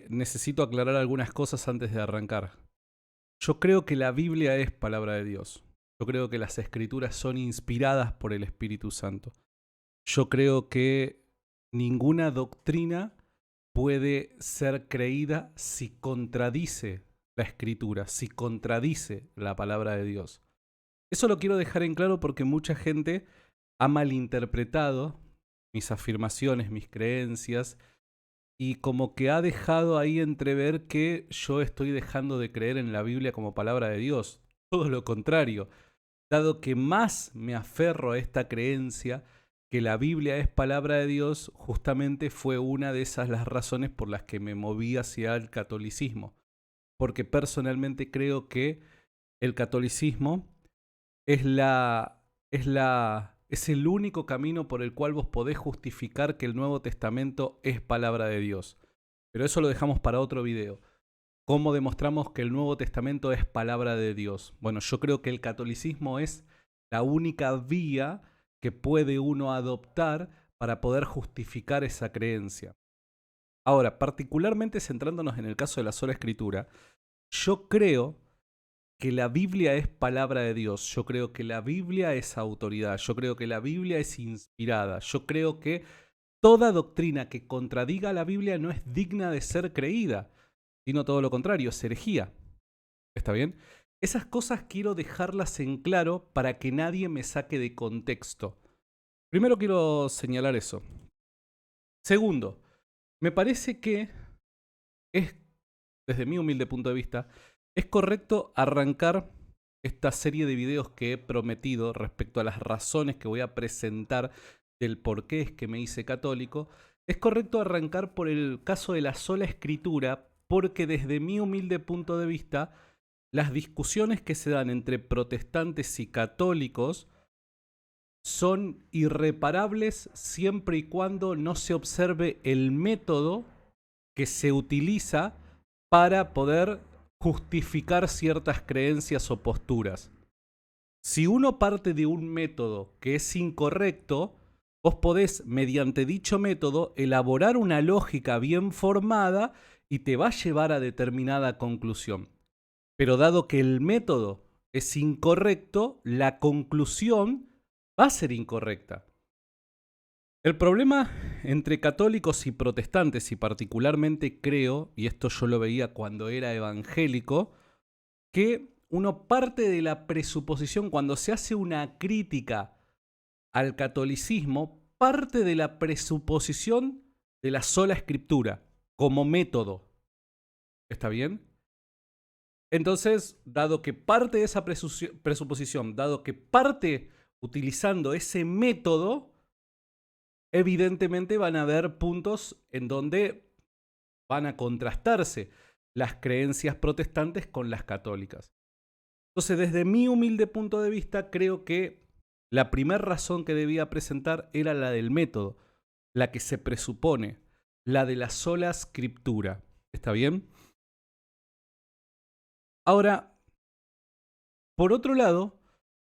Necesito aclarar algunas cosas antes de arrancar. Yo creo que la Biblia es palabra de Dios. Yo creo que las escrituras son inspiradas por el Espíritu Santo. Yo creo que ninguna doctrina puede ser creída si contradice la escritura, si contradice la palabra de Dios. Eso lo quiero dejar en claro porque mucha gente ha malinterpretado mis afirmaciones, mis creencias, y como que ha dejado ahí entrever que yo estoy dejando de creer en la Biblia como palabra de Dios. Todo lo contrario. Dado que más me aferro a esta creencia, que la Biblia es palabra de Dios, justamente fue una de esas las razones por las que me moví hacia el catolicismo. Porque personalmente creo que el catolicismo es el único camino por el cual vos podés justificar que el Nuevo Testamento es palabra de Dios. Pero eso lo dejamos para otro video. ¿Cómo demostramos que el Nuevo Testamento es palabra de Dios? Bueno, yo creo que el catolicismo es la única vía que puede uno adoptar para poder justificar esa creencia. Ahora, particularmente centrándonos en el caso de la sola escritura, yo creo que la Biblia es palabra de Dios. Yo creo que la Biblia es autoridad. Yo creo que la Biblia es inspirada. Yo creo que toda doctrina que contradiga a la Biblia no es digna de ser creída, sino todo lo contrario, es herejía. ¿Está bien? Esas cosas quiero dejarlas en claro para que nadie me saque de contexto. Primero quiero señalar eso. Segundo, me parece que es, desde mi humilde punto de vista, es correcto arrancar esta serie de videos que he prometido respecto a las razones que voy a presentar del por qué es que me hice católico. Es correcto arrancar por el caso de la sola escritura, porque desde mi humilde punto de vista, las discusiones que se dan entre protestantes y católicos son irreparables siempre y cuando no se observe el método que se utiliza para poder justificar ciertas creencias o posturas. Si uno parte de un método que es incorrecto, vos podés, mediante dicho método, elaborar una lógica bien formada y te va a llevar a determinada conclusión. Pero dado que el método es incorrecto, la conclusión va a ser incorrecta. El problema entre católicos y protestantes, y particularmente creo, y esto yo lo veía cuando era evangélico, que uno parte de la presuposición, cuando se hace una crítica al catolicismo, parte de la presuposición de la sola escritura como método. ¿Está bien? Entonces, dado que parte de esa presuposición, dado que parte utilizando ese método, evidentemente van a haber puntos en donde van a contrastarse las creencias protestantes con las católicas. Entonces, desde mi humilde punto de vista, creo que la primera razón que debía presentar era la del método, la que se presupone, la de la sola escritura. ¿Está bien? Ahora, por otro lado,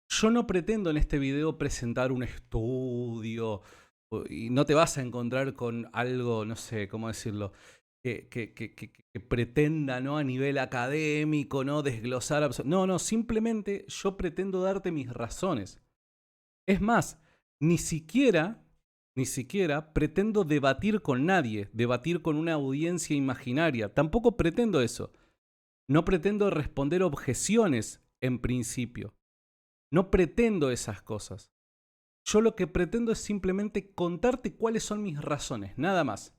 yo no pretendo en este video presentar un estudio y no te vas a encontrar con algo, no sé, ¿cómo decirlo? Que pretenda, ¿no? A nivel académico, ¿no? Desglosar. No, simplemente yo pretendo darte mis razones. Es más, ni siquiera pretendo debatir con nadie, debatir con una audiencia imaginaria. Tampoco pretendo eso. No pretendo responder objeciones en principio. No pretendo esas cosas. Yo lo que pretendo es simplemente contarte cuáles son mis razones, nada más.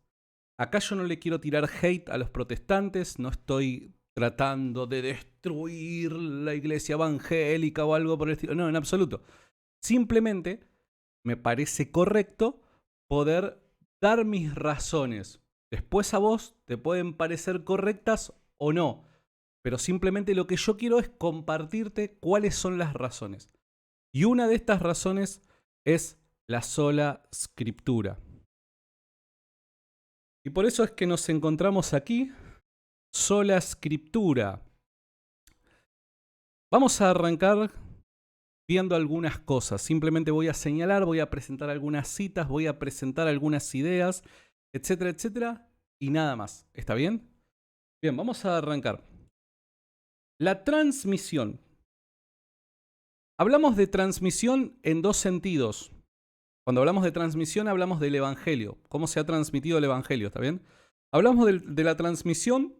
Acá yo no le quiero tirar hate a los protestantes, no estoy tratando de destruir la iglesia evangélica o algo por el estilo. No, en absoluto. Simplemente me parece correcto poder dar mis razones. Después a vos te pueden parecer correctas o no. Pero simplemente lo que yo quiero es compartirte cuáles son las razones. Y una de estas razones es la sola escritura. Y por eso es que nos encontramos aquí, sola escritura. Vamos a arrancar viendo algunas cosas. Simplemente voy a señalar, voy a presentar algunas citas, voy a presentar algunas ideas, etcétera, etcétera, y nada más. ¿Está bien? Bien, vamos a arrancar. La transmisión. Hablamos de transmisión en dos sentidos. Cuando hablamos de transmisión hablamos del Evangelio. ¿Cómo se ha transmitido el Evangelio? ¿Está bien? Hablamos de la transmisión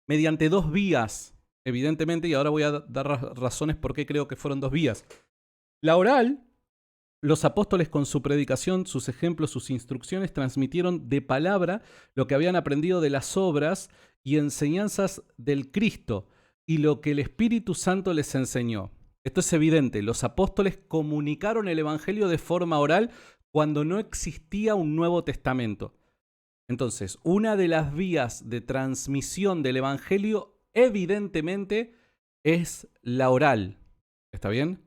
mediante dos vías, evidentemente, y ahora voy a dar razones por qué creo que fueron dos vías. La oral, los apóstoles con su predicación, sus ejemplos, sus instrucciones, transmitieron de palabra lo que habían aprendido de las obras y enseñanzas del Cristo y lo que el Espíritu Santo les enseñó. Esto es evidente, los apóstoles comunicaron el Evangelio de forma oral cuando no existía un Nuevo Testamento. Entonces, una de las vías de transmisión del Evangelio, evidentemente, es la oral. ¿Está bien?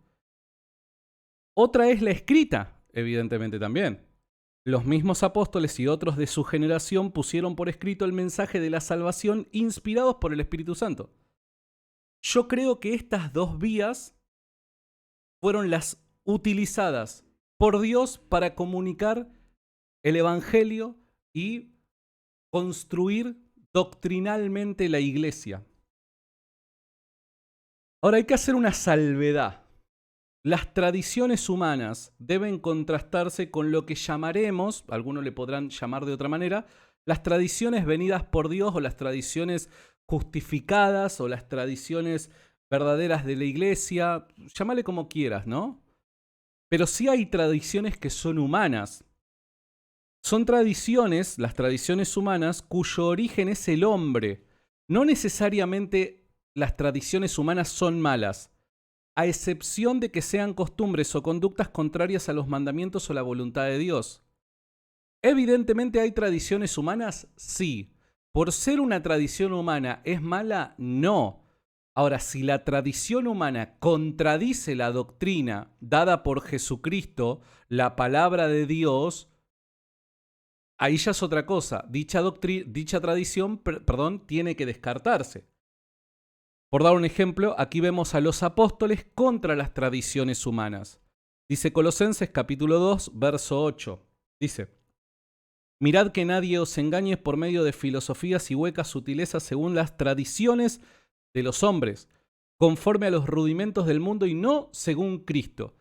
Otra es la escrita, evidentemente también. Los mismos apóstoles y otros de su generación pusieron por escrito el mensaje de la salvación inspirados por el Espíritu Santo. Yo creo que estas dos vías fueron las utilizadas por Dios para comunicar el Evangelio y construir doctrinalmente la iglesia. Ahora hay que hacer una salvedad. Las tradiciones humanas deben contrastarse con lo que llamaremos, algunos le podrán llamar de otra manera, las tradiciones venidas por Dios o las tradiciones justificadas o las tradiciones verdaderas de la iglesia, llámale como quieras, ¿no? Pero sí hay tradiciones que son humanas. Son tradiciones, las tradiciones humanas, cuyo origen es el hombre. No necesariamente las tradiciones humanas son malas, a excepción de que sean costumbres o conductas contrarias a los mandamientos o la voluntad de Dios. Evidentemente hay tradiciones humanas, sí. ¿Por ser una tradición humana es mala? No. Ahora, si la tradición humana contradice la doctrina dada por Jesucristo, la palabra de Dios, ahí ya es otra cosa. Dicha tradición, tiene que descartarse. Por dar un ejemplo, aquí vemos a los apóstoles contra las tradiciones humanas. Dice Colosenses capítulo 2, verso 8. Dice: mirad que nadie os engañe por medio de filosofías y huecas sutilezas según las tradiciones de los hombres, conforme a los rudimentos del mundo y no según Cristo.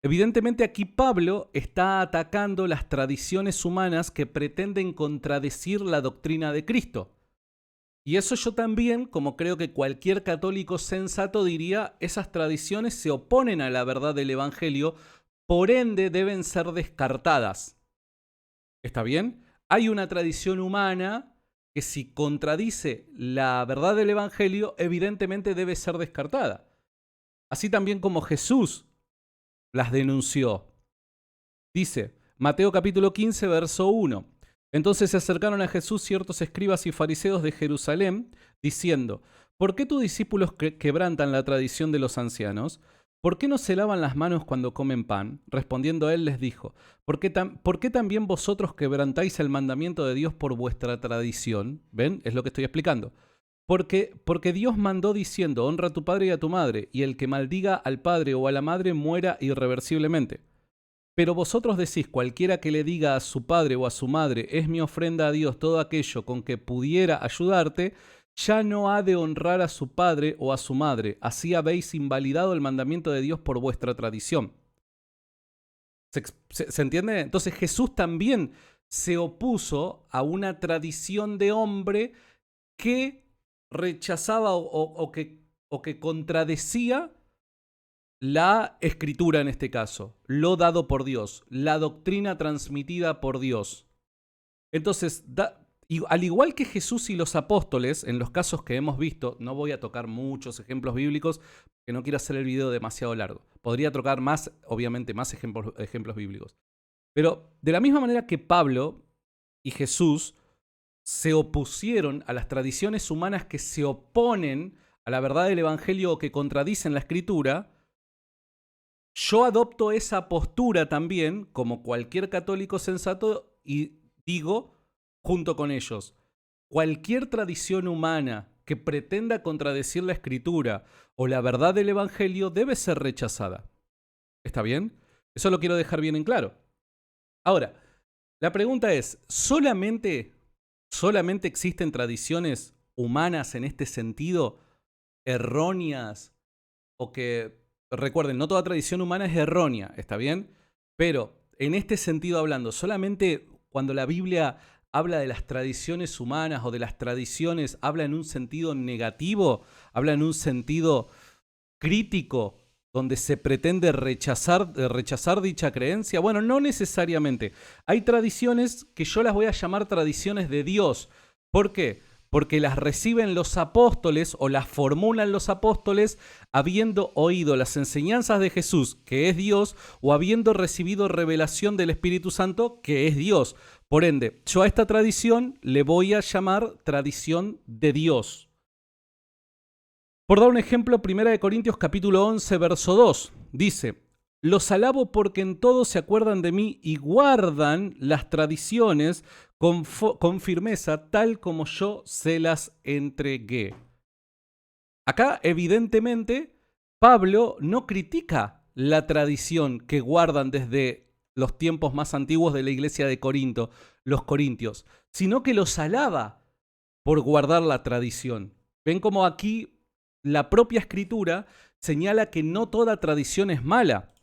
Evidentemente aquí Pablo está atacando las tradiciones humanas que pretenden contradecir la doctrina de Cristo. Y eso yo también, como creo que cualquier católico sensato diría, esas tradiciones se oponen a la verdad del Evangelio, por ende deben ser descartadas. ¿Está bien? Hay una tradición humana que si contradice la verdad del Evangelio, evidentemente debe ser descartada. Así también como Jesús las denunció. Dice, Mateo capítulo 15, verso 1. Entonces se acercaron a Jesús ciertos escribas y fariseos de Jerusalén, diciendo: ¿por qué tus discípulos quebrantan la tradición de los ancianos? ¿Por qué no se lavan las manos cuando comen pan? Respondiendo él les dijo: ¿por qué también vosotros quebrantáis el mandamiento de Dios por vuestra tradición? ¿Ven? Es lo que estoy explicando. Porque Dios mandó diciendo: honra a tu padre y a tu madre, y el que maldiga al padre o a la madre muera irreversiblemente. Pero vosotros decís: cualquiera que le diga a su padre o a su madre, es mi ofrenda a Dios todo aquello con que pudiera ayudarte, ya no ha de honrar a su padre o a su madre. Así habéis invalidado el mandamiento de Dios por vuestra tradición. ¿Se entiende? Entonces Jesús también se opuso a una tradición de hombre que rechazaba o que contradecía la escritura en este caso, lo dado por Dios, la doctrina transmitida por Dios. Entonces, al igual que Jesús y los apóstoles, en los casos que hemos visto, no voy a tocar muchos ejemplos bíblicos, que no quiero hacer el video demasiado largo. Podría tocar más, obviamente, más ejemplos bíblicos. Pero de la misma manera que Pablo y Jesús se opusieron a las tradiciones humanas que se oponen a la verdad del Evangelio o que contradicen la Escritura, yo adopto esa postura también, como cualquier católico sensato, y digo, junto con ellos, cualquier tradición humana que pretenda contradecir la Escritura o la verdad del Evangelio debe ser rechazada. ¿Está bien? Eso lo quiero dejar bien en claro. Ahora, la pregunta es, ¿solamente existen tradiciones humanas en este sentido, erróneas, o que, recuerden, no toda tradición humana es errónea, ¿está bien? Pero en este sentido hablando, solamente cuando la Biblia habla de las tradiciones humanas o de las tradiciones, habla en un sentido negativo, habla en un sentido crítico, donde se pretende rechazar dicha creencia. Bueno, no necesariamente. Hay tradiciones que yo las voy a llamar tradiciones de Dios. ¿Por qué? Porque las reciben los apóstoles o las formulan los apóstoles habiendo oído las enseñanzas de Jesús, que es Dios, o habiendo recibido revelación del Espíritu Santo, que es Dios. Por ende, yo a esta tradición le voy a llamar tradición de Dios. Por dar un ejemplo, 1 Corintios capítulo 11, verso 2, dice: los alabo porque en todo se acuerdan de mí y guardan las tradiciones con firmeza, tal como yo se las entregué. Acá, evidentemente, Pablo no critica la tradición que guardan desde los tiempos más antiguos de la iglesia de Corinto, los corintios, sino que los alaba por guardar la tradición. Ven como aquí la propia escritura señala que no toda tradición es mala.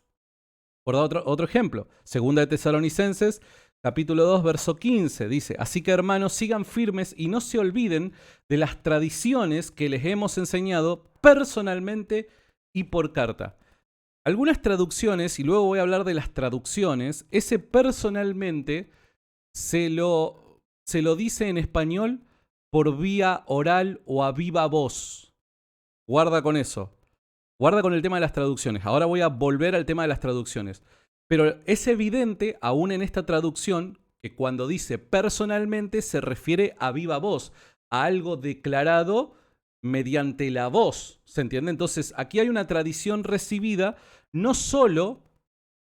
Por dar otro ejemplo, 2 de Tesalonicenses, capítulo 2, verso 15, dice: así que hermanos, sigan firmes y no se olviden de las tradiciones que les hemos enseñado personalmente y por carta. Algunas traducciones, y luego voy a hablar de las traducciones, ese personalmente se lo dice en español por vía oral o a viva voz. Guarda con eso. Guarda con el tema de las traducciones. Ahora voy a volver al tema de las traducciones. Pero es evidente, aún en esta traducción, que cuando dice personalmente se refiere a viva voz, a algo declarado mediante la voz. ¿Se entiende? Entonces, aquí hay una tradición recibida no solo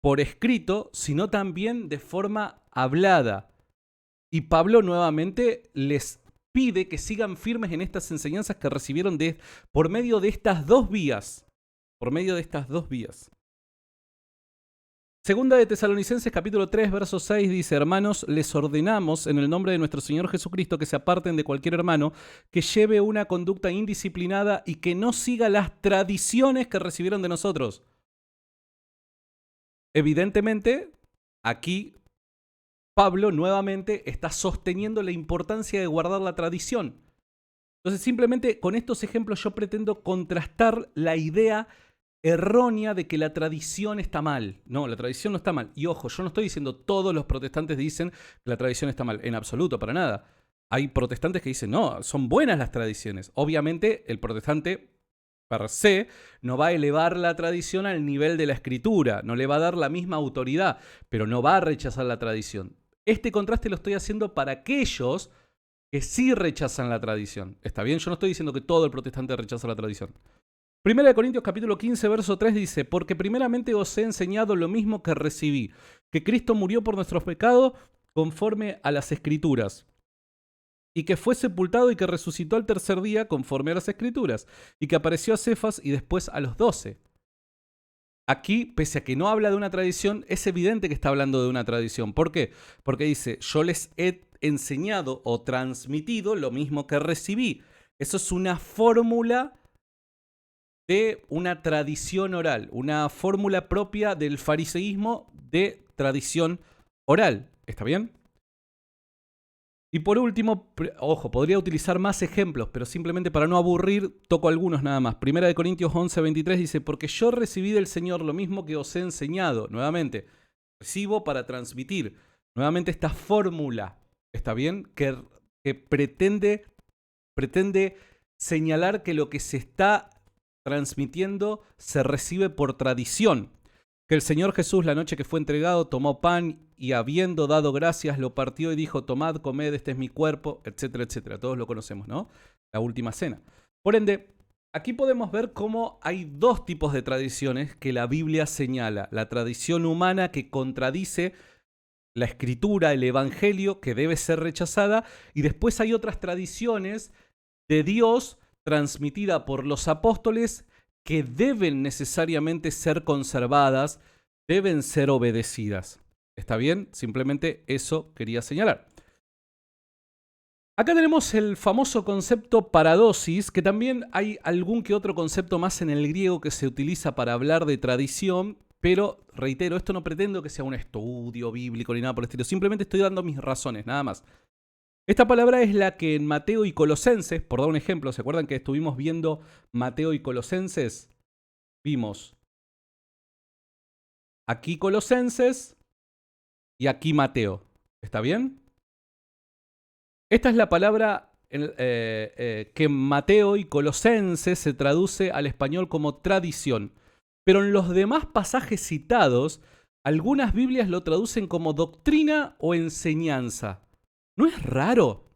por escrito, sino también de forma hablada. Y Pablo nuevamente les pide que sigan firmes en estas enseñanzas que recibieron por medio de estas dos vías. Por medio de estas dos vías. Segunda de Tesalonicenses capítulo 3, verso 6 dice: hermanos, les ordenamos en el nombre de nuestro Señor Jesucristo que se aparten de cualquier hermano que lleve una conducta indisciplinada y que no siga las tradiciones que recibieron de nosotros. Evidentemente, aquí Pablo nuevamente está sosteniendo la importancia de guardar la tradición. Entonces, simplemente con estos ejemplos yo pretendo contrastar la idea errónea de que la tradición está mal. No, la tradición no está mal. Y ojo, yo no estoy diciendo todos los protestantes dicen que la tradición está mal. En absoluto, para nada. Hay protestantes que dicen, no, son buenas las tradiciones. Obviamente, el protestante per se no va a elevar la tradición al nivel de la escritura, no le va a dar la misma autoridad, pero no va a rechazar la tradición. Este contraste lo estoy haciendo para aquellos que sí rechazan la tradición. ¿Está bien? Yo no estoy diciendo que todo el protestante rechaza la tradición. 1 Corintios capítulo 15, verso 3 dice: porque primeramente os he enseñado lo mismo que recibí, que Cristo murió por nuestros pecados conforme a las Escrituras, y que fue sepultado y que resucitó al tercer día conforme a las Escrituras, y que apareció a Cefas y después a los 12. Aquí, pese a que no habla de una tradición, es evidente que está hablando de una tradición. ¿Por qué? Porque dice: yo les he enseñado o transmitido lo mismo que recibí. Eso es una fórmula de una tradición oral, una fórmula propia del fariseísmo de tradición oral. ¿Está bien? Y por último, ojo, podría utilizar más ejemplos, pero simplemente para no aburrir, toco algunos nada más. 1 Corintios 11, 23 dice: porque yo recibí del Señor lo mismo que os he enseñado. Nuevamente, recibo para transmitir. Nuevamente esta fórmula, ¿está bien? Que pretende señalar que lo que se está transmitiendo se recibe por tradición. Que el Señor Jesús, la noche que fue entregado, tomó pan y habiendo dado gracias, lo partió y dijo: tomad, comed, este es mi cuerpo, etcétera, etcétera. Todos lo conocemos, ¿no? La última cena. Por ende, aquí podemos ver cómo hay dos tipos de tradiciones que la Biblia señala. La tradición humana que contradice la escritura, el evangelio, que debe ser rechazada. Y después hay otras tradiciones de Dios transmitida por los apóstoles que deben necesariamente ser conservadas, deben ser obedecidas. ¿Está bien? Simplemente eso quería señalar. Acá tenemos el famoso concepto paradosis, que también hay algún que otro concepto más en el griego que se utiliza para hablar de tradición, pero reitero, esto no pretendo que sea un estudio bíblico ni nada por el estilo, simplemente estoy dando mis razones, nada más. Esta palabra es la que en Mateo y Colosenses, por dar un ejemplo, ¿se acuerdan que estuvimos viendo Mateo y Colosenses? Vimos aquí Colosenses y aquí Mateo. ¿Está bien? Esta es la palabra que en Mateo y Colosenses se traduce al español como tradición. Pero en los demás pasajes citados, algunas Biblias lo traducen como doctrina o enseñanza. ¿No es raro?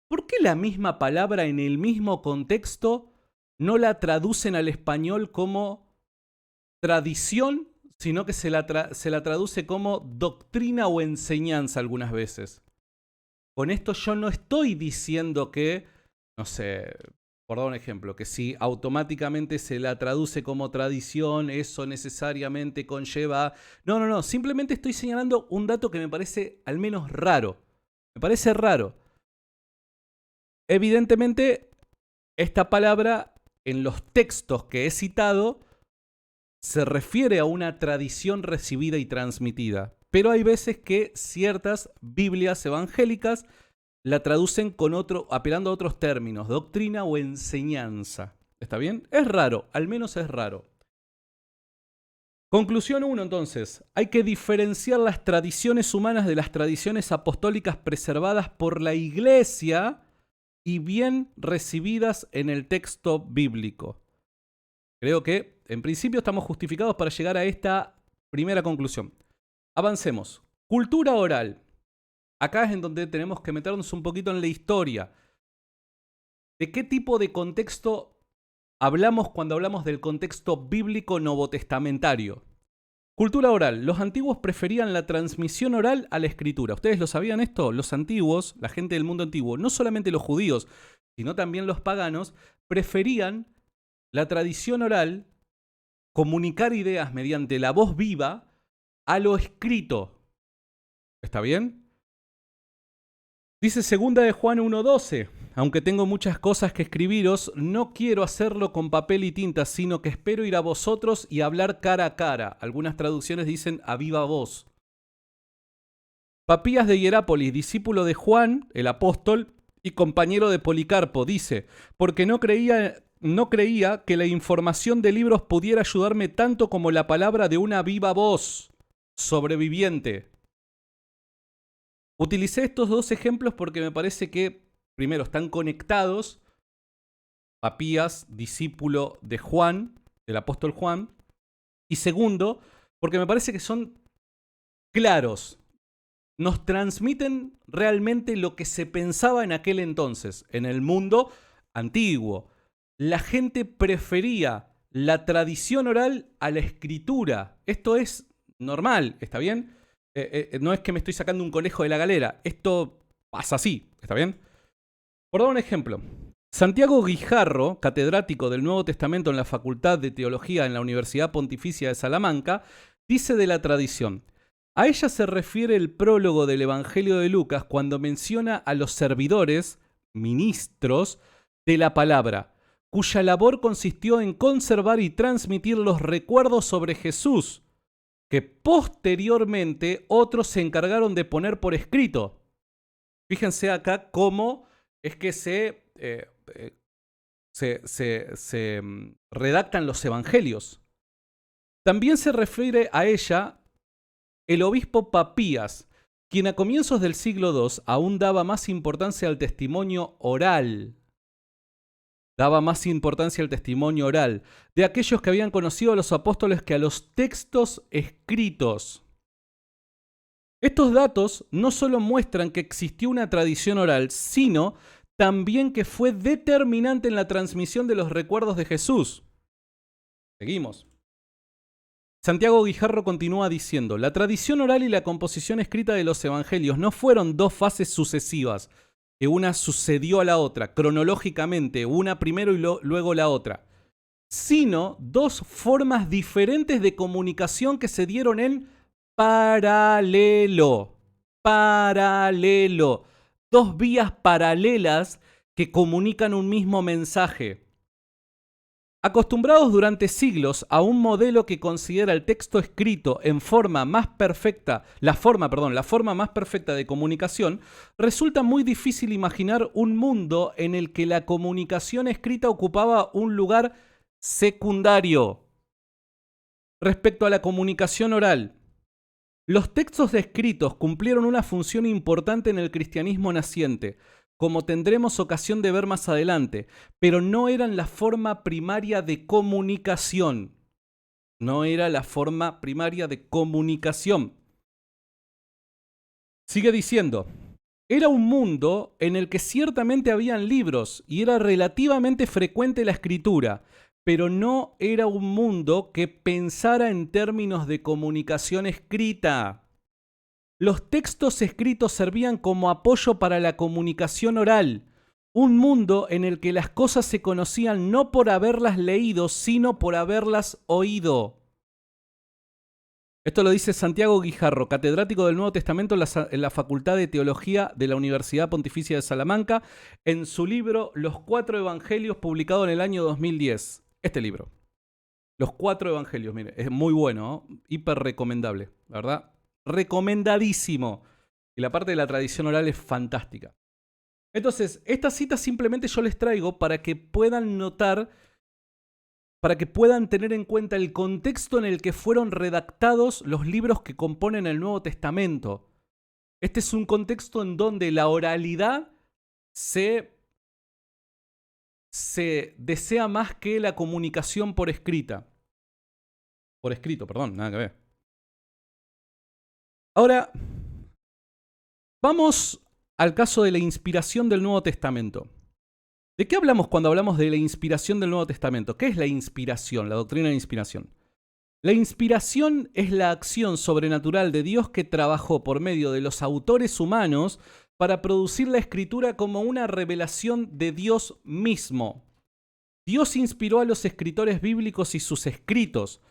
¿Por qué la misma palabra en el mismo contexto no la traducen al español como tradición, sino que se la traduce como doctrina o enseñanza algunas veces? Con esto yo no estoy diciendo que, no sé, por dar un ejemplo, que si automáticamente se la traduce como tradición, eso necesariamente conlleva... No, simplemente estoy señalando un dato que me parece al menos raro. Me parece raro. Evidentemente, esta palabra en los textos que he citado se refiere a una tradición recibida y transmitida. Pero hay veces que ciertas Biblias evangélicas la traducen con apelando a otros términos, doctrina o enseñanza. ¿Está bien? Es raro, al menos es raro. Conclusión 1, entonces. Hay que diferenciar las tradiciones humanas de las tradiciones apostólicas preservadas por la Iglesia y bien recibidas en el texto bíblico. Creo que, en principio, estamos justificados para llegar a esta primera conclusión. Avancemos. Cultura oral. Acá es en donde tenemos que meternos un poquito en la historia. ¿De qué tipo de contexto hablamos cuando hablamos del contexto bíblico novotestamentario? Cultura oral. Los antiguos preferían la transmisión oral a la escritura. ¿Ustedes lo sabían esto? Los antiguos, la gente del mundo antiguo, no solamente los judíos, sino también los paganos, preferían la tradición oral, comunicar ideas mediante la voz viva, a lo escrito. ¿Está bien? Dice 2 de Juan 1:12, aunque tengo muchas cosas que escribiros, no quiero hacerlo con papel y tinta, sino que espero ir a vosotros y hablar cara a cara. Algunas traducciones dicen a viva voz. Papías de Hierápolis, discípulo de Juan, el apóstol, y compañero de Policarpo, dice, porque no creía que la información de libros pudiera ayudarme tanto como la palabra de una viva voz sobreviviente. Utilicé estos dos ejemplos porque me parece que, primero, están conectados. Papías, discípulo de Juan, del apóstol Juan. Y segundo, porque me parece que son claros. Nos transmiten realmente lo que se pensaba en aquel entonces, en el mundo antiguo. La gente prefería la tradición oral a la escritura. Esto es normal, ¿está bien? No es que me estoy sacando un conejo de la galera. Esto pasa así, ¿está bien? Por dar un ejemplo, Santiago Guijarro, catedrático del Nuevo Testamento en la Facultad de Teología en la Universidad Pontificia de Salamanca, dice de la tradición: a ella se refiere el prólogo del Evangelio de Lucas cuando menciona a los servidores, ministros, de la palabra, cuya labor consistió en conservar y transmitir los recuerdos sobre Jesús, que posteriormente otros se encargaron de poner por escrito. Fíjense acá cómo es que se redactan los evangelios. También se refiere a ella el obispo Papías, quien a comienzos del siglo II aún daba más importancia al testimonio oral. Daba más importancia al testimonio oral de aquellos que habían conocido a los apóstoles que a los textos escritos. Estos datos no solo muestran que existió una tradición oral, sino también que fue determinante en la transmisión de los recuerdos de Jesús. Seguimos. Santiago Guijarro continúa diciendo: la tradición oral y la composición escrita de los evangelios no fueron dos fases sucesivas, que una sucedió a la otra, cronológicamente, una primero y luego la otra, sino dos formas diferentes de comunicación que se dieron en paralelo. Paralelo. dos vías paralelas que comunican un mismo mensaje. Acostumbrados durante siglos a un modelo que considera el texto escrito en forma más perfecta, la forma más perfecta de comunicación, resulta muy difícil imaginar un mundo en el que la comunicación escrita ocupaba un lugar secundario respecto a la comunicación oral. Los textos escritos cumplieron una función importante en el cristianismo naciente, como tendremos ocasión de ver más adelante, pero no eran la forma primaria de comunicación. No era la forma primaria de comunicación. Sigue diciendo, era un mundo en el que ciertamente habían libros y era relativamente frecuente la escritura, pero no era un mundo que pensara en términos de comunicación escrita. Los textos escritos servían como apoyo para la comunicación oral, un mundo en el que las cosas se conocían no por haberlas leído, sino por haberlas oído. Esto lo dice Santiago Guijarro, catedrático del Nuevo Testamento en la Facultad de Teología de la Universidad Pontificia de Salamanca, en su libro Los Cuatro Evangelios, publicado en el año 2010. Este libro, Los Cuatro Evangelios, mire, es muy bueno, ¿no? Hiper recomendable, ¿verdad? Recomendadísimo. Y la parte de la tradición oral es fantástica. Entonces, estas citas simplemente yo les traigo para que puedan notar, para que puedan tener en cuenta el contexto en el que fueron redactados los libros que componen el Nuevo Testamento. Este es un contexto en donde la oralidad se desea más que la comunicación por escrita. Por escrito, perdón, nada que ver. Ahora, vamos al caso de la inspiración del Nuevo Testamento. ¿De qué hablamos cuando hablamos de la inspiración del Nuevo Testamento? ¿Qué es la inspiración, la doctrina de la inspiración? La inspiración es la acción sobrenatural de Dios que trabajó por medio de los autores humanos para producir la escritura como una revelación de Dios mismo. Dios inspiró a los escritores bíblicos y sus escritos.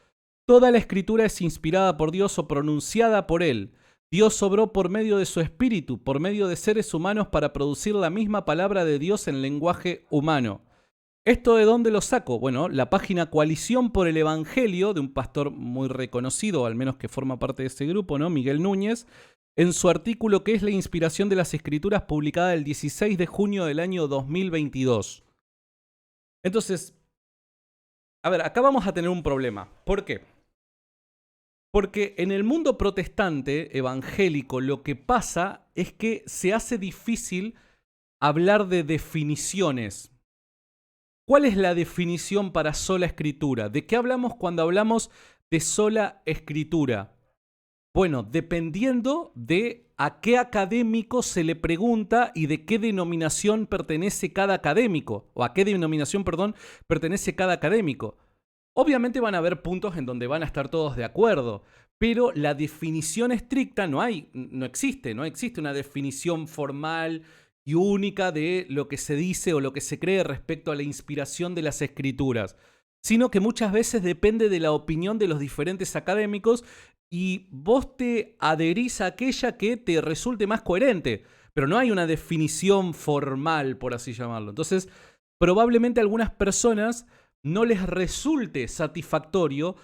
Toda la escritura es inspirada por Dios o pronunciada por Él. Dios obró por medio de su espíritu, por medio de seres humanos para producir la misma palabra de Dios en lenguaje humano. ¿Esto de dónde lo saco? Bueno, la página Coalición por el Evangelio, de un pastor muy reconocido, al menos que forma parte de ese grupo, ¿no? Miguel Núñez, en su artículo ¿Qué es la inspiración de las Escrituras?, publicada el 16 de junio del año 2022. Entonces, a ver, acá vamos a tener un problema. ¿Por qué? Porque en el mundo protestante evangélico lo que pasa es que se hace difícil hablar de definiciones. ¿Cuál es la definición para sola escritura? ¿De qué hablamos cuando hablamos de sola escritura? Bueno, dependiendo de a qué académico se le pregunta y de qué denominación pertenece cada académico, o a qué denominación, perdón, pertenece cada académico. Obviamente van a haber puntos en donde van a estar todos de acuerdo, pero la definición estricta no existe una definición formal y única de lo que se dice o lo que se cree respecto a la inspiración de las escrituras, sino que muchas veces depende de la opinión de los diferentes académicos y vos te adherís a aquella que te resulte más coherente, pero no hay una definición formal, por así llamarlo. Entonces, probablemente a algunas personas no les resulte satisfactorio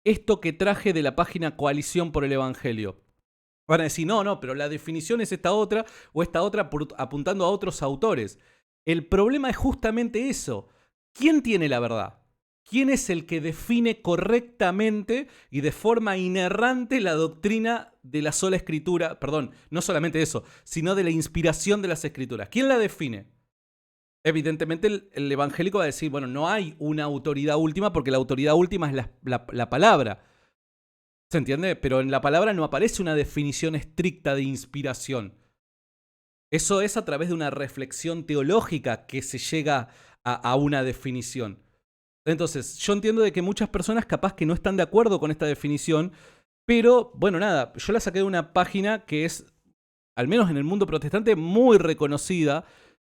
esto que traje de la página Coalición por el Evangelio. Van a decir, no, pero la definición es esta otra o esta otra apuntando a otros autores. El problema es justamente eso. ¿Quién tiene la verdad? ¿Quién es el que define correctamente y de forma inerrante la doctrina de la sola escritura? Perdón, no solamente eso, sino de la inspiración de las escrituras. ¿Quién la define? Evidentemente el evangélico va a decir, bueno, no hay una autoridad última porque la autoridad última es la palabra. ¿Se entiende? Pero en la palabra no aparece una definición estricta de inspiración. Eso es a través de una reflexión teológica que se llega a una definición. Entonces, yo entiendo de que muchas personas capaz que no están de acuerdo con esta definición, pero bueno, nada, yo la saqué de una página que es, al menos en el mundo protestante, muy reconocida,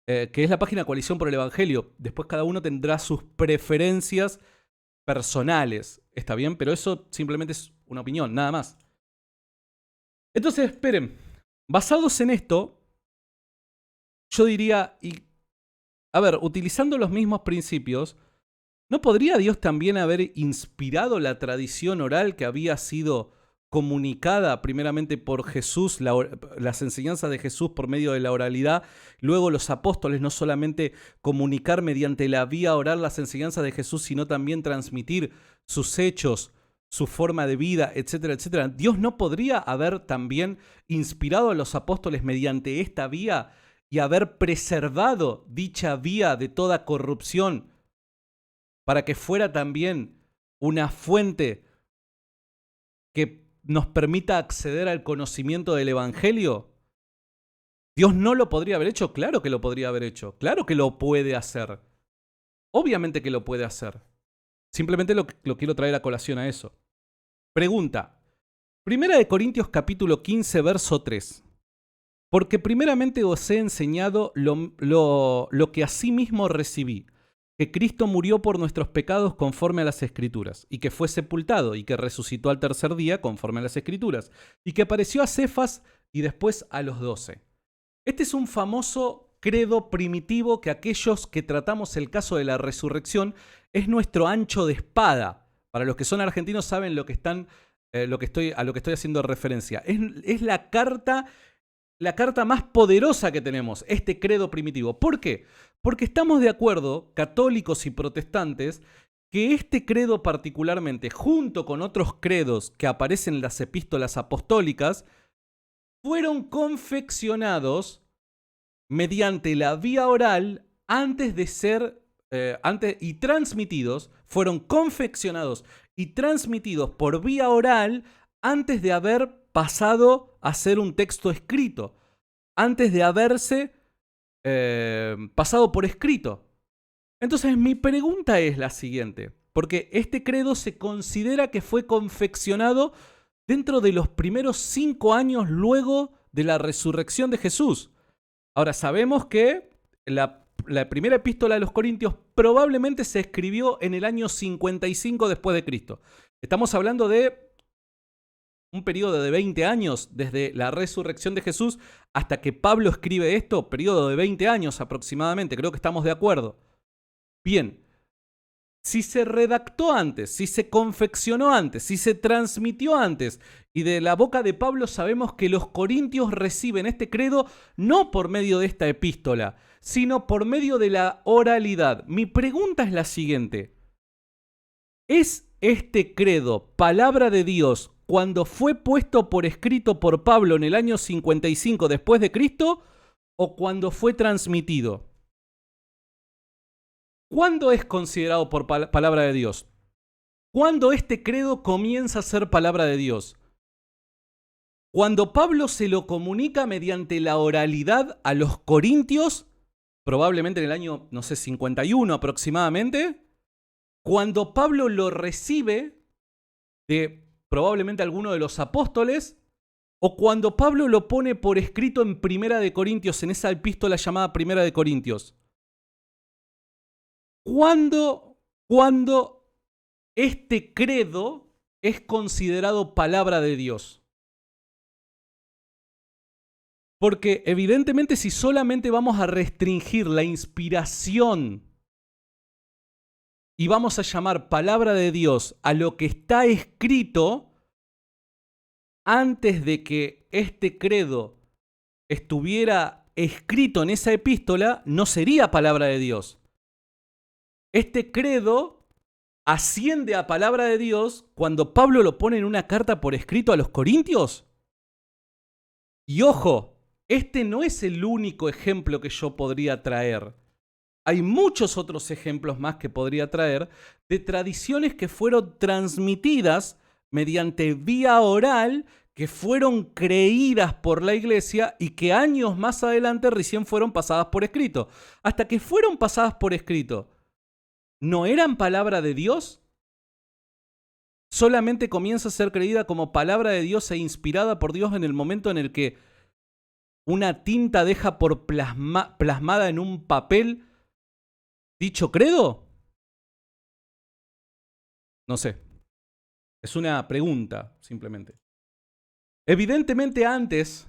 que es la página Coalición por el Evangelio. Después cada uno tendrá sus preferencias personales, ¿está bien? Pero eso simplemente es una opinión, nada más. Entonces, esperen, basados en esto, yo diría, a ver, utilizando los mismos principios, ¿no podría Dios también haber inspirado la tradición oral que había sido comunicada primeramente por Jesús, las enseñanzas de Jesús por medio de la oralidad, luego los apóstoles no solamente comunicar mediante la vía oral las enseñanzas de Jesús, sino también transmitir sus hechos, su forma de vida, etcétera, etcétera? ¿Dios no podría haber también inspirado a los apóstoles mediante esta vía y haber preservado dicha vía de toda corrupción para que fuera también una fuente que nos permita acceder al conocimiento del Evangelio? ¿Dios no lo podría haber hecho? Claro que lo podría haber hecho. Claro que lo puede hacer. Obviamente que lo puede hacer. Simplemente lo quiero traer a colación a eso. Pregunta. 1 Corintios capítulo 15, verso 3. Porque primeramente os he enseñado lo que asimismo recibí, que Cristo murió por nuestros pecados conforme a las Escrituras, y que fue sepultado, y que resucitó al tercer día conforme a las Escrituras, y que apareció a Cefas y después a los 12. Este es un famoso credo primitivo que aquellos que tratamos el caso de la resurrección es nuestro ancho de espada. Para los que son argentinos saben a lo que estoy haciendo referencia. Es la carta más poderosa que tenemos, este credo primitivo. ¿Por qué? Porque estamos de acuerdo, católicos y protestantes, que este credo particularmente, junto con otros credos que aparecen en las epístolas apostólicas, fueron confeccionados mediante la vía oral fueron confeccionados y transmitidos por vía oral antes de haber pasado a ser un texto escrito, antes de haberse pasado por escrito. Entonces mi pregunta es la siguiente, porque este credo se considera que fue confeccionado dentro de los primeros 5 años luego de la resurrección de Jesús. Ahora, sabemos que la primera epístola de los Corintios probablemente se escribió en el año 55 después de Cristo. Estamos hablando de un periodo de 20 años desde la resurrección de Jesús hasta que Pablo escribe esto, periodo de 20 años aproximadamente, creo que estamos de acuerdo. Bien, si se redactó antes, si se confeccionó antes, si se transmitió antes, y de la boca de Pablo sabemos que los corintios reciben este credo no por medio de esta epístola, sino por medio de la oralidad. Mi pregunta es la siguiente: ¿es este credo palabra de Dios cuando fue puesto por escrito por Pablo en el año 55 después de Cristo o cuando fue transmitido? ¿Cuándo es considerado por palabra de Dios? ¿Cuándo este credo comienza a ser palabra de Dios? Cuando Pablo se lo comunica mediante la oralidad a los corintios, probablemente en el año, 51 aproximadamente, cuando Pablo lo recibe de probablemente alguno de los apóstoles, o cuando Pablo lo pone por escrito en Primera de Corintios, en esa epístola llamada Primera de Corintios. ¿Cuándo este credo es considerado palabra de Dios? Porque evidentemente si solamente vamos a restringir la inspiración y vamos a llamar palabra de Dios a lo que está escrito, antes de que este credo estuviera escrito en esa epístola, no sería palabra de Dios. Este credo asciende a palabra de Dios cuando Pablo lo pone en una carta por escrito a los corintios. Y ojo, este no es el único ejemplo que yo podría traer. Hay muchos otros ejemplos más que podría traer de tradiciones que fueron transmitidas mediante vía oral, que fueron creídas por la iglesia y que años más adelante recién fueron pasadas por escrito. Hasta que fueron pasadas por escrito, ¿no eran palabra de Dios? Solamente comienza a ser creída como palabra de Dios e inspirada por Dios en el momento en el que una tinta deja por plasmada en un papel dicho credo. No sé. Es una pregunta, simplemente. Evidentemente, antes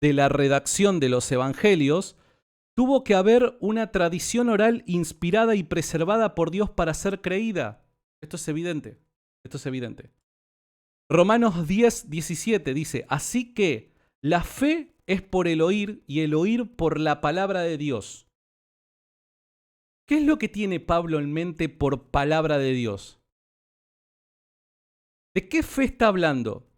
de la redacción de los evangelios, tuvo que haber una tradición oral inspirada y preservada por Dios para ser creída. Esto es evidente. Esto es evidente. Romanos 10, 17 dice, así que la fe es por el oír y el oír por la palabra de Dios. ¿Qué es lo que tiene Pablo en mente por palabra de Dios? ¿De qué fe está hablando?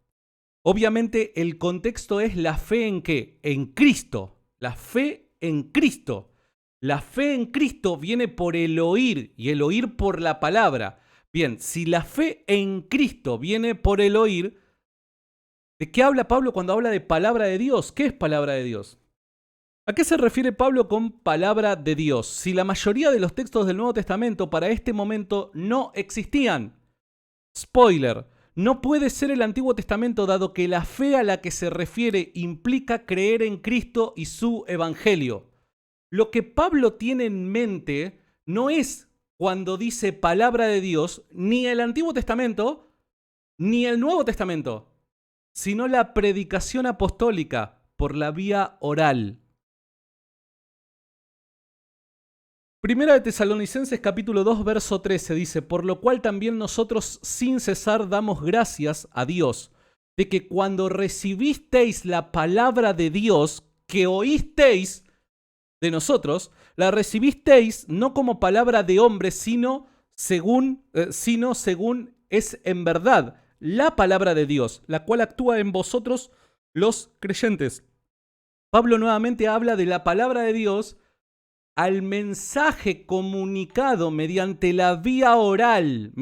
Obviamente el contexto es la fe en ¿qué? En Cristo. La fe en Cristo. La fe en Cristo viene por el oír y el oír por la palabra. Bien, si la fe en Cristo viene por el oír, ¿de qué habla Pablo cuando habla de palabra de Dios? ¿Qué es palabra de Dios? ¿A qué se refiere Pablo con palabra de Dios? Si la mayoría de los textos del Nuevo Testamento para este momento no existían. Spoiler, no puede ser el Antiguo Testamento dado que la fe a la que se refiere implica creer en Cristo y su Evangelio. Lo que Pablo tiene en mente no es cuando dice palabra de Dios, ni el Antiguo Testamento, ni el Nuevo Testamento, sino la predicación apostólica por la vía oral. Primera de Tesalonicenses capítulo 2, verso 13 dice, por lo cual también nosotros sin cesar damos gracias a Dios, de que cuando recibisteis la palabra de Dios, que oísteis de nosotros, la recibisteis no como palabra de hombre, sino según es en verdad la palabra de Dios, la cual actúa en vosotros los creyentes. Pablo nuevamente habla de la palabra de Dios al mensaje comunicado mediante la vía oral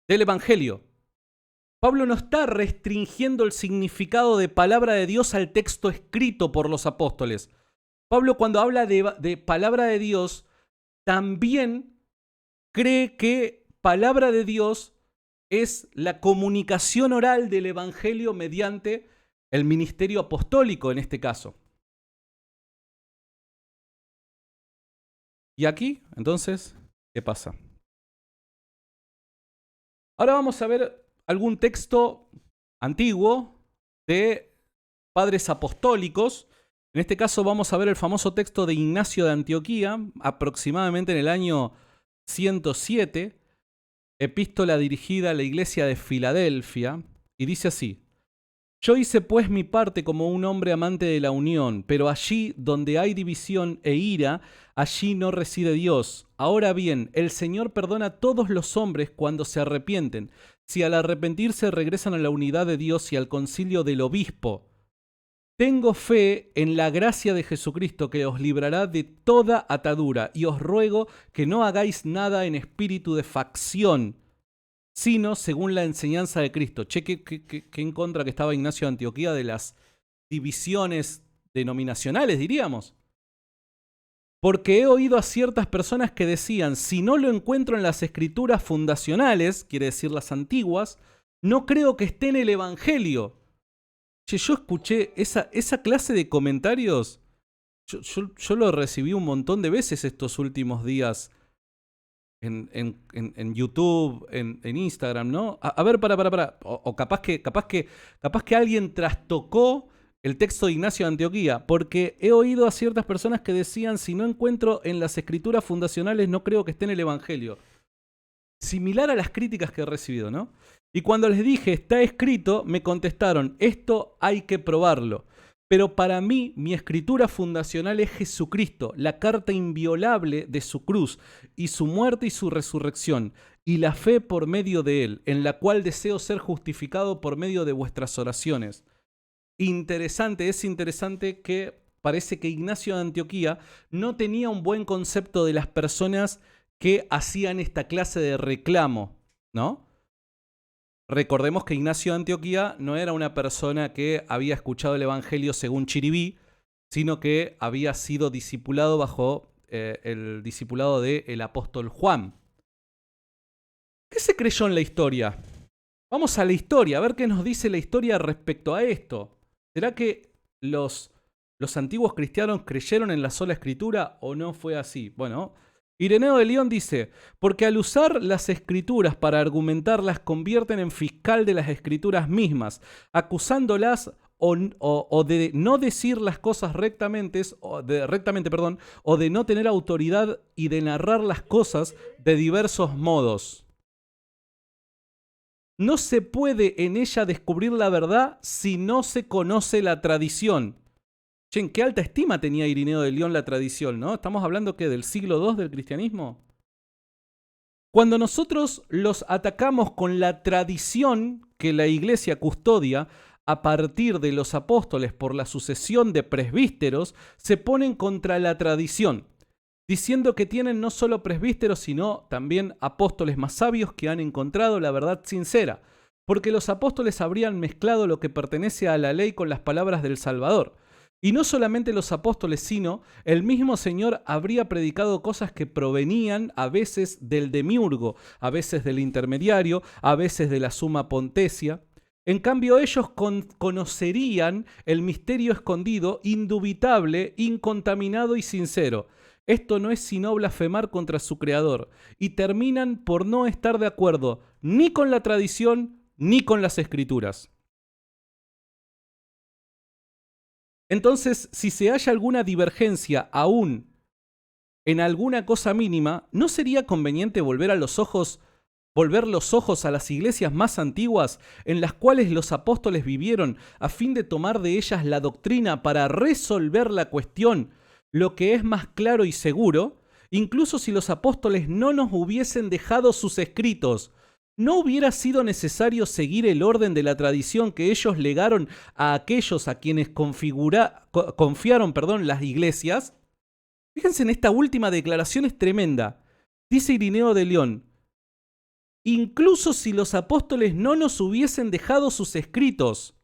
del Evangelio. Pablo no está restringiendo el significado de palabra de Dios al texto escrito por los apóstoles. Pablo, cuando habla de palabra de Dios, también cree que palabra de Dios es la comunicación oral del Evangelio mediante el ministerio apostólico en este caso. Y aquí, entonces, ¿qué pasa? Ahora vamos a ver algún texto antiguo de padres apostólicos. En este caso vamos a ver el famoso texto de Ignacio de Antioquía, aproximadamente en el año 107, epístola dirigida a la iglesia de Filadelfia, y dice así: yo hice pues mi parte como un hombre amante de la unión, pero allí donde hay división e ira, allí no reside Dios. Ahora bien, el Señor perdona a todos los hombres cuando se arrepienten, si al arrepentirse regresan a la unidad de Dios y al concilio del obispo. Tengo fe en la gracia de Jesucristo que os librará de toda atadura, y os ruego que no hagáis nada en espíritu de facción, sino según la enseñanza de Cristo. Che, ¿qué en contra que estaba Ignacio de Antioquía de las divisiones denominacionales, diríamos? Porque he oído a ciertas personas que decían, si no lo encuentro en las escrituras fundacionales, quiere decir las antiguas, no creo que esté en el Evangelio. Che, yo escuché esa clase de comentarios, yo lo recibí un montón de veces estos últimos días en YouTube, en Instagram, ¿no? A ver, para. O capaz que alguien trastocó el texto de Ignacio de Antioquía, porque he oído a ciertas personas que decían, si no encuentro en las escrituras fundacionales, no creo que esté en el Evangelio. Similar a las críticas que he recibido, ¿no? Y cuando les dije, está escrito, me contestaron, esto hay que probarlo. Pero para mí, mi escritura fundacional es Jesucristo, la carta inviolable de su cruz, y su muerte y su resurrección, y la fe por medio de él, en la cual deseo ser justificado por medio de vuestras oraciones. Es interesante que parece que Ignacio de Antioquía no tenía un buen concepto de las personas que hacían esta clase de reclamo, ¿no? Recordemos que Ignacio de Antioquía no era una persona que había escuchado el Evangelio según Chiribí, sino que había sido discipulado bajo el discipulado del apóstol Juan. ¿Qué se creyó en la historia? Vamos a la historia, a ver qué nos dice la historia respecto a esto. ¿Será que los antiguos cristianos creyeron en la sola escritura o no fue así? Bueno, Ireneo de León dice, porque al usar las escrituras para argumentarlas convierten en fiscal de las escrituras mismas, acusándolas o de no decir las cosas rectamente, o de no tener autoridad y de narrar las cosas de diversos modos. No se puede en ella descubrir la verdad si no se conoce la tradición. Che, ¿en qué alta estima tenía Irineo de León la tradición, no? ¿Estamos hablando que del siglo II del cristianismo? Cuando nosotros los atacamos con la tradición que la Iglesia custodia a partir de los apóstoles por la sucesión de presbíteros, se ponen contra la tradición, diciendo que tienen no solo presbíteros, sino también apóstoles más sabios que han encontrado la verdad sincera, porque los apóstoles habrían mezclado lo que pertenece a la ley con las palabras del Salvador. Y no solamente los apóstoles, sino el mismo Señor habría predicado cosas que provenían a veces del demiurgo, a veces del intermediario, a veces de la suma pontificia. En cambio, ellos conocerían el misterio escondido, indubitable, incontaminado y sincero. Esto no es sino blasfemar contra su Creador, y terminan por no estar de acuerdo ni con la tradición ni con las Escrituras. Entonces, si se halla alguna divergencia aún en alguna cosa mínima, ¿no sería conveniente volver los ojos a las iglesias más antiguas en las cuales los apóstoles vivieron a fin de tomar de ellas la doctrina para resolver la cuestión, lo que es más claro y seguro? Incluso si los apóstoles no nos hubiesen dejado sus escritos, ¿no hubiera sido necesario seguir el orden de la tradición que ellos legaron a aquellos a quienes confiaron las iglesias? Fíjense en esta última declaración, es tremenda. Dice Irineo de León: incluso si los apóstoles no nos hubiesen dejado sus escritos,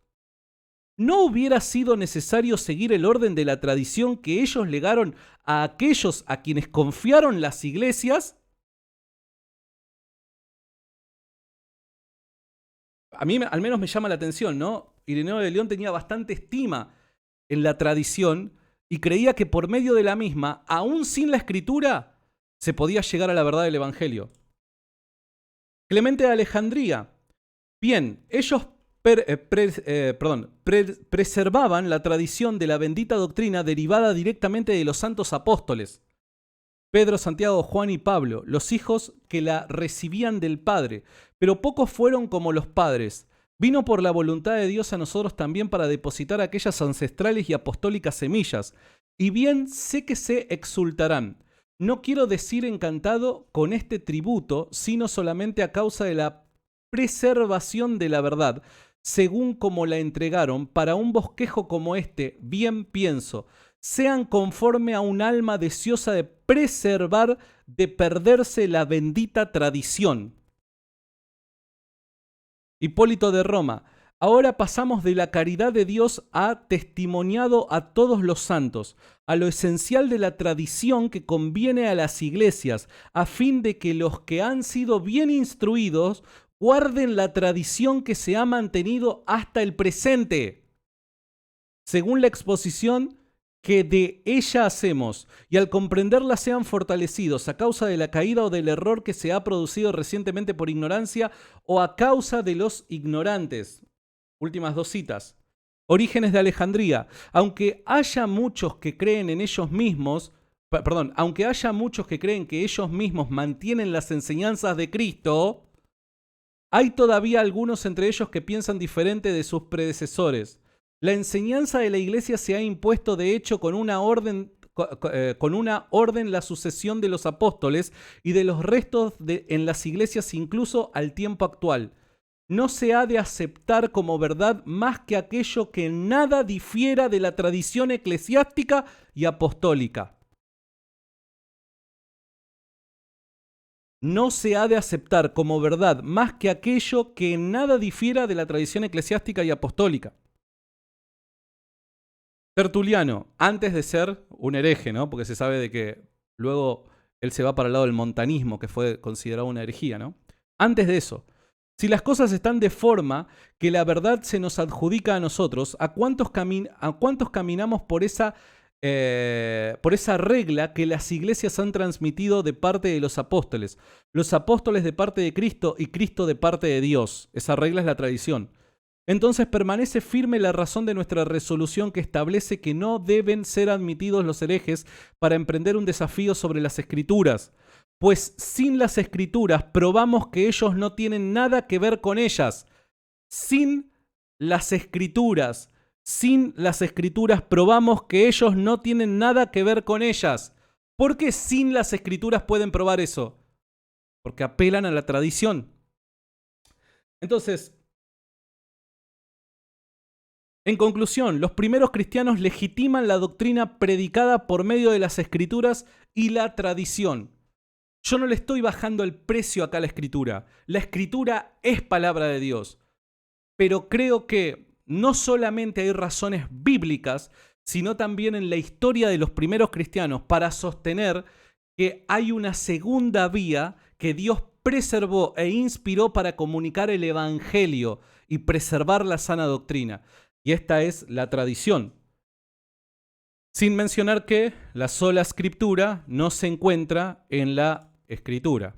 ¿no hubiera sido necesario seguir el orden de la tradición que ellos legaron a aquellos a quienes confiaron las iglesias? A mí al menos me llama la atención, ¿no? Irineo de León tenía bastante estima en la tradición y creía que por medio de la misma, aún sin la escritura, se podía llegar a la verdad del Evangelio. Clemente de Alejandría. Bien, ellos preservaban la tradición de la bendita doctrina derivada directamente de los santos apóstoles. Pedro, Santiago, Juan y Pablo, los hijos que la recibían del Padre, pero pocos fueron como los padres. Vino por la voluntad de Dios a nosotros también para depositar aquellas ancestrales y apostólicas semillas, y bien sé que se exultarán. No quiero decir encantado con este tributo, sino solamente a causa de la preservación de la verdad, según como la entregaron, para un bosquejo como este, bien pienso, sean conforme a un alma deseosa de preservar, de perderse la bendita tradición. Hipólito de Roma. Ahora pasamos de la caridad de Dios a testimoniado a todos los santos, a lo esencial de la tradición que conviene a las iglesias, a fin de que los que han sido bien instruidos guarden la tradición que se ha mantenido hasta el presente, según la exposición que de ella hacemos, y al comprenderla sean fortalecidos a causa de la caída o del error que se ha producido recientemente por ignorancia o a causa de los ignorantes. Últimas dos citas. Orígenes de Alejandría. Aunque haya muchos que creen en ellos mismos, aunque haya muchos que creen que ellos mismos mantienen las enseñanzas de Cristo, hay todavía algunos entre ellos que piensan diferente de sus predecesores. La enseñanza de la Iglesia se ha impuesto de hecho con una orden la sucesión de los apóstoles y de los restos en las iglesias incluso al tiempo actual. No se ha de aceptar como verdad más que aquello que en nada difiera de la tradición eclesiástica y apostólica. No se ha de aceptar como verdad más que aquello que en nada difiera de la tradición eclesiástica y apostólica. Tertuliano, antes de ser un hereje, ¿no? Porque se sabe de que luego él se va para el lado del montanismo, que fue considerado una herejía, ¿no? Antes de eso, si las cosas están de forma que la verdad se nos adjudica a nosotros, ¿a cuántos caminamos por esa regla que las iglesias han transmitido de parte de los apóstoles? Los apóstoles de parte de Cristo y Cristo de parte de Dios. Esa regla es la tradición. Entonces permanece firme la razón de nuestra resolución que establece que no deben ser admitidos los herejes para emprender un desafío sobre las Escrituras, pues sin las Escrituras probamos que ellos no tienen nada que ver con ellas. Sin las Escrituras probamos que ellos no tienen nada que ver con ellas. ¿Por qué sin las Escrituras pueden probar eso? Porque apelan a la tradición. Entonces, en conclusión, los primeros cristianos legitiman la doctrina predicada por medio de las Escrituras y la tradición. Yo no le estoy bajando el precio acá a la Escritura. La Escritura es palabra de Dios. Pero creo que no solamente hay razones bíblicas, sino también en la historia de los primeros cristianos para sostener que hay una segunda vía que Dios preservó e inspiró para comunicar el Evangelio y preservar la sana doctrina. Y esta es la tradición. Sin mencionar que la sola escritura no se encuentra en la escritura.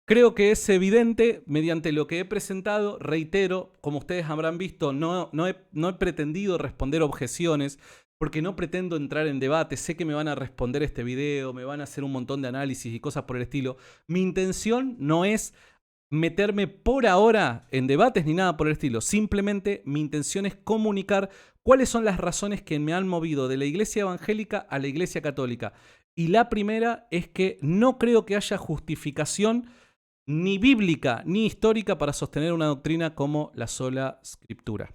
Creo que es evidente mediante lo que he presentado, reitero, como ustedes habrán visto, no he pretendido responder objeciones porque no pretendo entrar en debate. Sé que me van a responder este video, me van a hacer un montón de análisis y cosas por el estilo. Mi intención no es meterme por ahora en debates ni nada por el estilo. Simplemente mi intención es comunicar cuáles son las razones que me han movido de la iglesia evangélica a la iglesia católica. Y la primera es que no creo que haya justificación ni bíblica ni histórica para sostener una doctrina como la sola escritura.